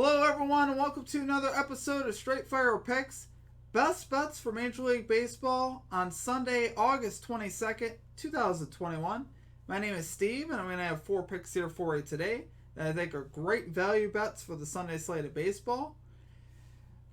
Hello everyone and welcome to another episode of Straight Fire Picks. Best bets for Major League Baseball on Sunday, August 22nd, 2021. My name is Steve and I'm going to have 4 picks here for you today that I think are great value bets for the Sunday slate of baseball.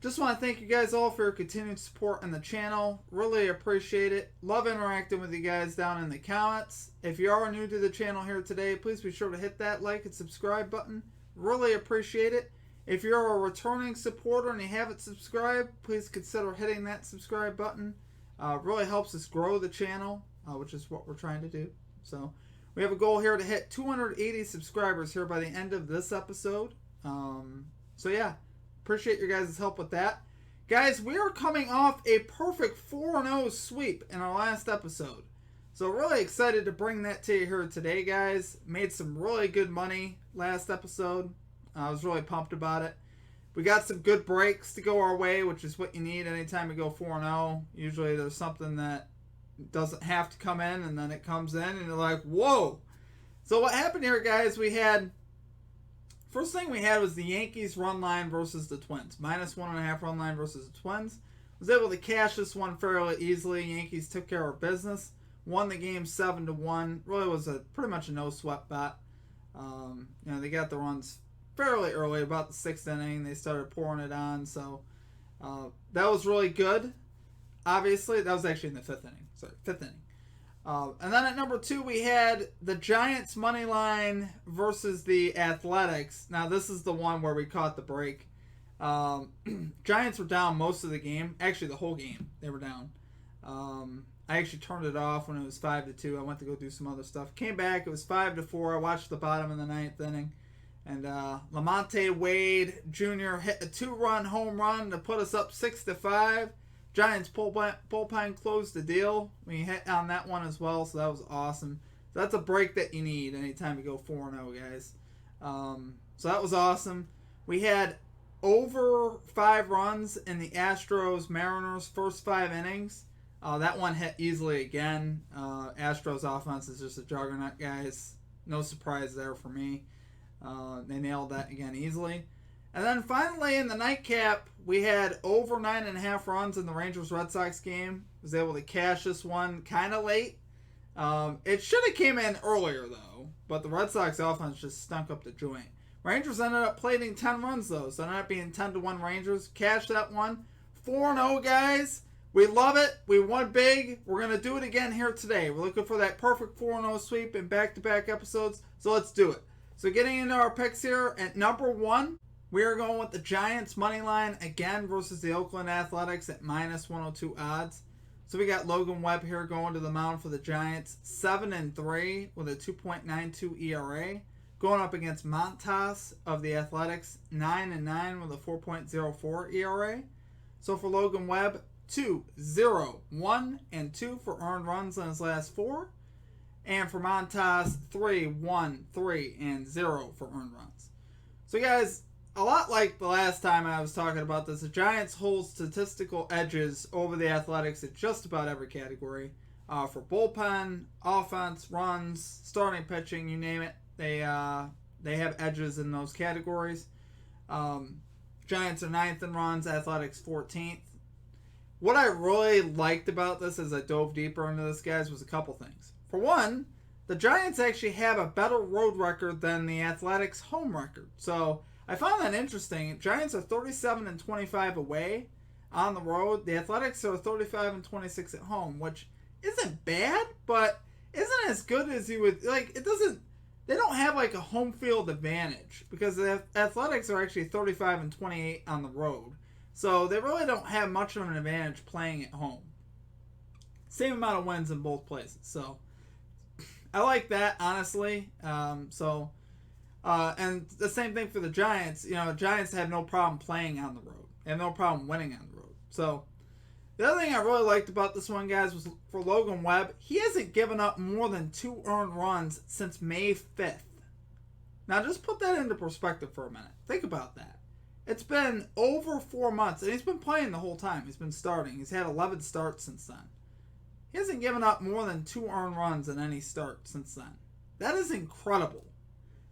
Just want to thank you guys all for your continued support on the channel. Really appreciate it. Love interacting with you guys down in the comments. If you are new to the channel here today, please be sure to hit that like and subscribe button. Really appreciate it. If you're a returning supporter and you haven't subscribed, please consider hitting that subscribe button. Really helps us grow the channel, which is what we're trying to do. So we have a goal here to hit 280 subscribers here by the end of this episode. So yeah, appreciate your guys' help with that. Guys, we are coming off a perfect 4-0 sweep in our last episode. So really excited to bring that to you here today, guys. Made some really good money last episode. I was really pumped about it. We got some good breaks to go our way, which is what you need anytime you go 4-0. Usually there's something that doesn't have to come in, and then it comes in, and you're like, whoa. So what happened here, guys, first thing we had was the Yankees run line versus the Twins. -1.5 run line versus the Twins. Was able to cash this one fairly easily. Yankees took care of business. Won the game 7-1. Really was pretty much a no-sweat bet. They got the runs fairly early, about the 6th inning. They started pouring it on, so that was really good. Obviously, that was actually in the 5th inning. Sorry, 5th inning. And then at number 2, we had the Giants money line versus the Athletics. Now, this is the one where we caught the break. Giants were down most of the game. Actually, the whole game, they were down. I actually turned it off when it was 5-2. I went to go do some other stuff. Came back, it was 5-4. I watched the bottom of the 9th inning. And Lamonte Wade Jr. hit a 2-run home run to put us up 6-5. Giants bullpen closed the deal. We hit on that one as well, so that was awesome. So that's a break that you need anytime you go 4-0, guys. So that was awesome. We had over 5 runs in the Astros-Mariners first 5 innings. That one hit easily again. Astros offense is just a juggernaut, guys. No surprise there for me. They nailed that again easily. And then finally in the nightcap, we had over 9.5 runs in the Rangers-Red Sox game. Was able to cash this one kind of late. It should have came in earlier though, but the Red Sox offense just stunk up the joint. Rangers ended up plating 10 runs though, so ended up being 10-1 Rangers. Cashed that one. 4-0, guys. We love it. We won big. We're going to do it again here today. We're looking for that perfect 4-0 sweep in back-to-back episodes, so let's do it. So getting into our picks here, at number 1, we are going with the Giants money line again versus the Oakland Athletics at -102 odds. So we got Logan Webb here going to the mound for the Giants, 7-3 with a 2.92 ERA. Going up against Montas of the Athletics, 9-9 with a 4.04 ERA. So for Logan Webb, 2, 0, 1, and 2 for earned runs in his last 4. And for Montas, 3, 1, 3, and 0 for earned runs. So guys, a lot like the last time I was talking about this, the Giants hold statistical edges over the Athletics at just about every category. For bullpen, offense, runs, starting pitching, you name it. They have edges in those categories. Giants are 9th in runs, Athletics 14th. What I really liked about this as I dove deeper into this, guys, was a couple things. For one, the Giants actually have a better road record than the Athletics' home record. So I found that interesting. Giants are 37-25 away on the road. The Athletics are 35-26 at home, which isn't bad, but isn't as good as you would like. They don't have like a home field advantage because the Athletics are actually 35-28 on the road. So they really don't have much of an advantage playing at home. Same amount of wins in both places. So I like that, honestly. And the same thing for the Giants. Giants have no problem playing on the road. They have no problem winning on the road. So the other thing I really liked about this one, guys, was for Logan Webb. He hasn't given up more than 2 earned runs since May 5th. Now just put that into perspective for a minute. Think about that. It's been over 4 months, and he's been playing the whole time. He's been starting. He's had 11 starts since then. He hasn't given up more than 2 earned runs in any start since then. That is incredible.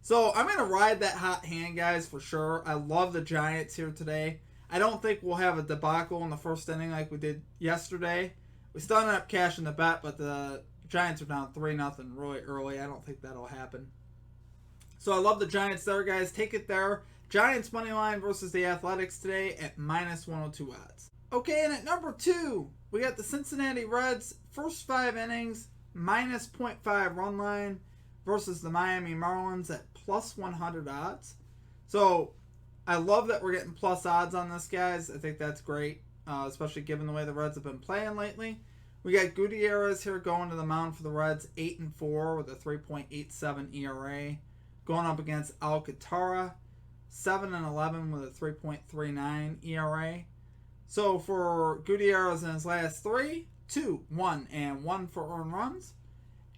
So I'm going to ride that hot hand, guys, for sure. I love the Giants here today. I don't think we'll have a debacle in the first inning like we did yesterday. We still ended up cashing the bet, but the Giants are down 3-0 really early. I don't think that'll happen. So I love the Giants there, guys. Take it there. Giants money line versus the Athletics today at -102 odds. Okay, and at number 2, we got the Cincinnati Reds first 5 innings -0.5 run line versus the Miami Marlins at +100 odds. So I love that we're getting plus odds on this, guys. I think that's great, especially given the way the Reds have been playing lately. We got Gutierrez here going to the mound for the Reds, 8-4 with a 3.87 ERA. Going up against Alcantara, 7-11 with a 3.39 ERA. So for Gutierrez in his last 3, 2, 1, and 1 for earned runs.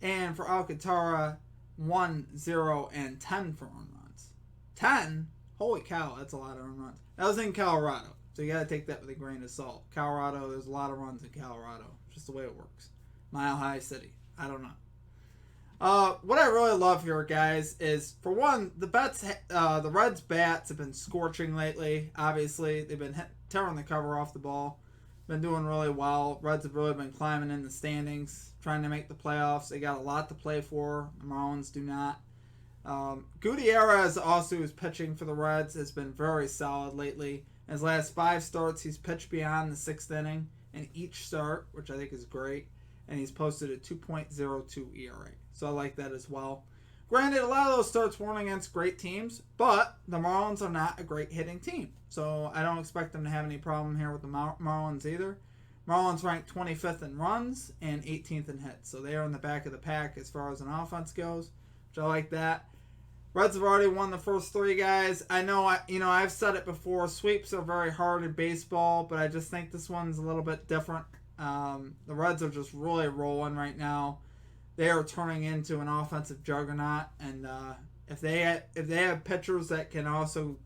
And for Alcantara, 1, 0, and 10 for earned runs. 10? Holy cow, that's a lot of earned runs. That was in Colorado, so you got to take that with a grain of salt. Colorado, there's a lot of runs in Colorado. Just the way it works. Mile High City. I don't know. What I really love here, guys, is for one, the Reds' bats have been scorching lately. Obviously, they've been tearing the cover off the ball. Been doing really well. Reds have really been climbing in the standings, trying to make the playoffs. They got a lot to play for. The Marlins do not. Gutierrez also is pitching for the Reds. Has been very solid lately. In his last 5 starts, he's pitched beyond the 6th inning in each start, which I think is great. And he's posted a 2.02 ERA. So I like that as well. Granted, a lot of those starts weren't against great teams, but the Marlins are not a great hitting team. So I don't expect them to have any problem here with the Marlins either. Marlins ranked 25th in runs and 18th in hits. So they are in the back of the pack as far as an offense goes, which I like that. Reds have already won the first 3, guys. I know, I've said it before. Sweeps are very hard in baseball, but I just think this one's a little bit different. The Reds are just really rolling right now. They are turning into an offensive juggernaut, and if they have pitchers that can also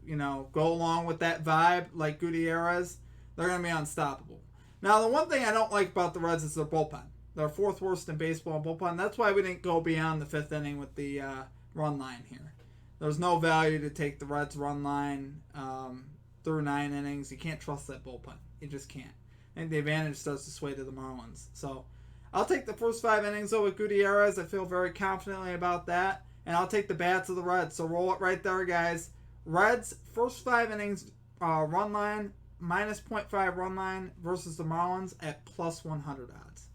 go along with that vibe like Gutierrez, they're going to be unstoppable. Now, the one thing I don't like about the Reds is their bullpen. They're 4th worst in baseball in bullpen. That's why we didn't go beyond the 5th inning with the run line here. There's no value to take the Reds run line through 9 innings. You can't trust that bullpen. You just can't. I think the advantage starts to sway to the Marlins. So I'll take the first 5 innings over Gutierrez. I feel very confidently about that. And I'll take the bats of the Reds. So roll it right there, guys. Reds, first 5 innings run line, -0.5 run line versus the Marlins at +100 odds.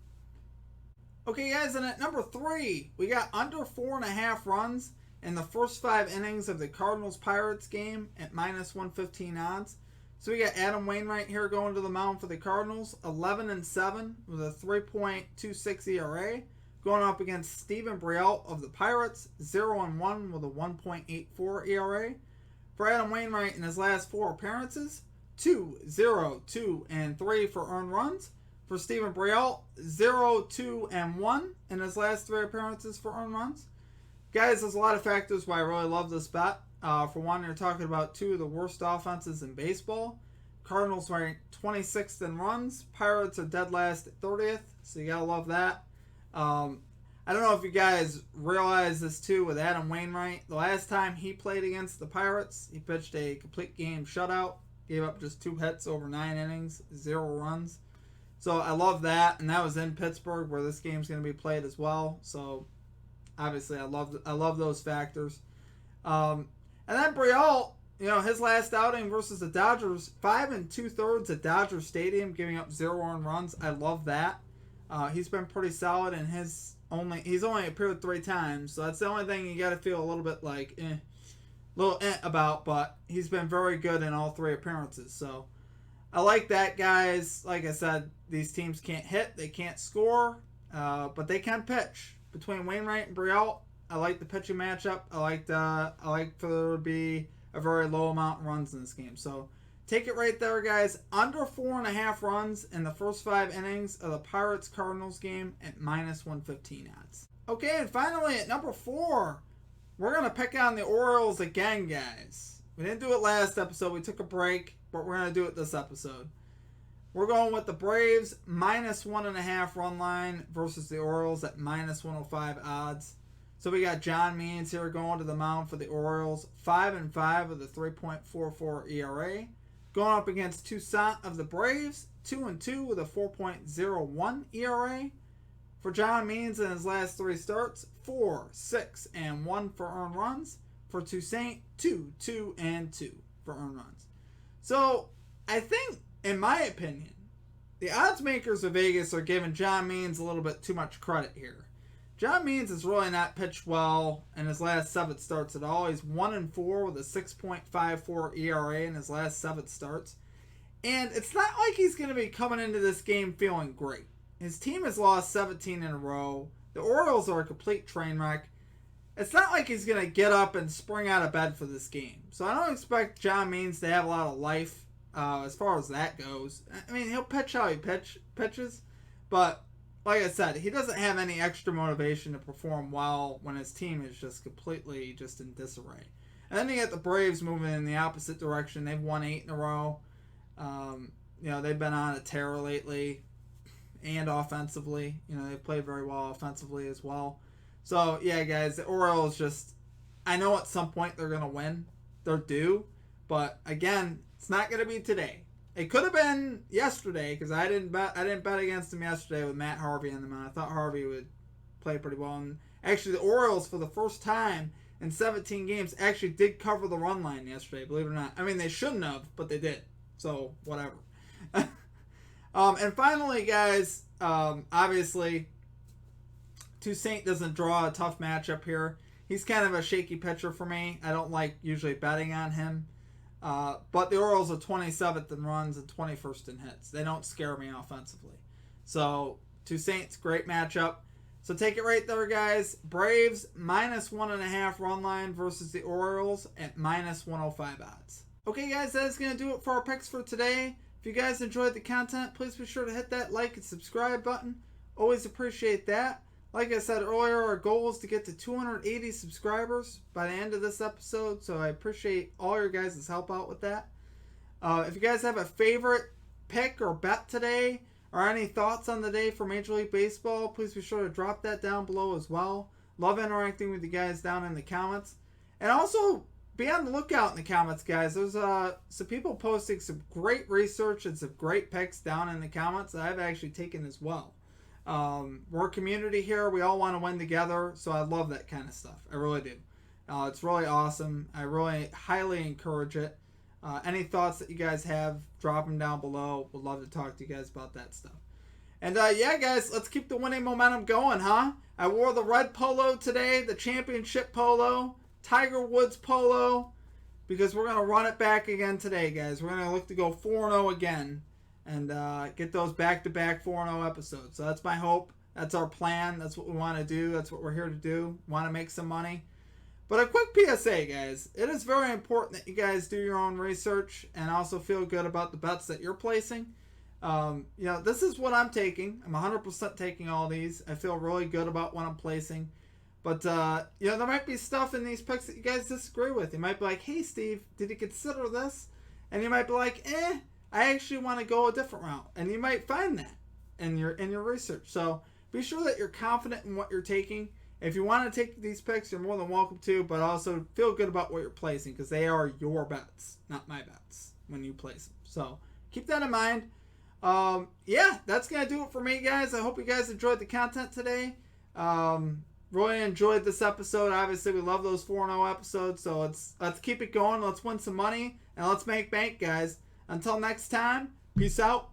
Okay, guys, and at number 3, we got under 4.5 runs in the first 5 innings of the Cardinals-Pirates game at -115 odds. So we got Adam Wainwright here going to the mound for the Cardinals, 11-7 with a 3.26 ERA. Going up against Steven Brielt of the Pirates, 0-1 with a 1.84 ERA. For Adam Wainwright in his last 4 appearances, 2, 0, 2, and 3 for earned runs. For Steven Brielt, 0, 2, and 1 in his last 3 appearances for earned runs. Guys, there's a lot of factors why I really love this bet. For one, you're talking about 2 of the worst offenses in baseball. Cardinals ranked 26th in runs. Pirates are dead last at 30th, so you gotta love that. I don't know if you guys realize this too with Adam Wainwright. The last time he played against the Pirates, he pitched a complete game shutout. Gave up just 2 hits over 9 innings, 0 runs. So I love that, and that was in Pittsburgh where this game's going to be played as well. So obviously I love those factors. And then Brialt, his last outing versus the Dodgers, 5 2/3 at Dodger Stadium, giving up 0 earned runs. I love that. He's been pretty solid, and he's only appeared 3 times, so that's the only thing you got to feel a little bit like about. But he's been very good in all 3 appearances, so I like that, guys. Like I said, these teams can't hit, they can't score, but they can pitch. Between Wainwright and Brialt, I like the pitching matchup. I like for there to be a very low amount of runs in this game. So take it right there, guys. Under 4.5 runs in the first 5 innings of the Pirates-Cardinals game at -115 odds. Okay, and finally at number 4, we're going to pick on the Orioles again, guys. We didn't do it last episode. We took a break, but we're going to do it this episode. We're going with the Braves -1.5 run line versus the Orioles at -105 odds. So we got John Means here going to the mound for the Orioles, 5-5 with a 3.44 ERA. Going up against Toussaint of the Braves, 2-2 with a 4.01 ERA. For John Means in his last 3 starts, 4, 6, and 1 for earned runs. For Toussaint, 2, 2, and 2 for earned runs. So I think, in my opinion, the odds makers of Vegas are giving John Means a little bit too much credit here. John Means has really not pitched well in his last 7 starts at all. He's 1-4 with a 6.54 ERA in his last 7 starts. And it's not like he's going to be coming into this game feeling great. His team has lost 17 in a row. The Orioles are a complete train wreck. It's not like he's going to get up and spring out of bed for this game. So I don't expect John Means to have a lot of life as far as that goes. I mean, he'll pitch how he pitches. But like I said, he doesn't have any extra motivation to perform well when his team is just completely just in disarray. And then you get the Braves moving in the opposite direction. They've won 8 in a row. They've been on a tear lately. And offensively. They've played very well offensively as well. So, yeah, guys, the Orioles I know at some point they're going to win. They're due. But, again, it's not going to be today. It could have been yesterday because I didn't bet against him yesterday with Matt Harvey on the mound. I thought Harvey would play pretty well. And actually, the Orioles, for the first time in 17 games, actually did cover the run line yesterday, believe it or not. I mean, they shouldn't have, but they did. So, whatever. And finally, guys, obviously, Toussaint doesn't draw a tough matchup here. He's kind of a shaky pitcher for me. I don't like usually betting on him. But the Orioles are 27th in runs and 21st in hits. They don't scare me offensively. So, Toussaint's great matchup. So, take it right there, guys. Braves, -1.5 run line versus the Orioles at -105 odds. Okay, guys, that is going to do it for our picks for today. If you guys enjoyed the content, please be sure to hit that like and subscribe button. Always appreciate that. Like I said earlier, our goal is to get to 280 subscribers by the end of this episode, so I appreciate all your guys' help out with that. If you guys have a favorite pick or bet today, or any thoughts on the day for Major League Baseball, please be sure to drop that down below as well. Love interacting with you guys down in the comments. And also, be on the lookout in the comments, guys. There's some people posting some great research and some great picks down in the comments that I've actually taken as well. We're a community here. We all want to win together, so I love that kind of stuff. I really do. It's really awesome. I really highly encourage it. Any thoughts that you guys have, drop them down below. Would love to talk to you guys about that stuff. And yeah, guys, let's keep the winning momentum going, huh? I wore the red polo today, the championship polo, Tiger Woods polo, because we're going to run it back again today, guys. We're going to look to go 4-0 again. And get those back-to-back 4-0 episodes. So that's my hope. That's our plan. That's what we want to do. That's what we're here to do. Want to make some money. But a quick PSA, guys. It is very important that you guys do your own research and also feel good about the bets that you're placing. This is what I'm taking. I'm 100% taking all these. I feel really good about what I'm placing. But, there might be stuff in these picks that you guys disagree with. You might be like, hey, Steve, did you consider this? And you might be like, I actually want to go a different route. And you might find that in your research. So be sure that you're confident in what you're taking. If you want to take these picks, you're more than welcome to, but also feel good about what you're placing because they are your bets, not my bets when you place them. So keep that in mind. That's going to do it for me, guys. I hope you guys enjoyed the content today. Really enjoyed this episode. Obviously, we love those 4-0 episodes. So let's keep it going. Let's win some money and let's make bank, guys. Until next time, peace out.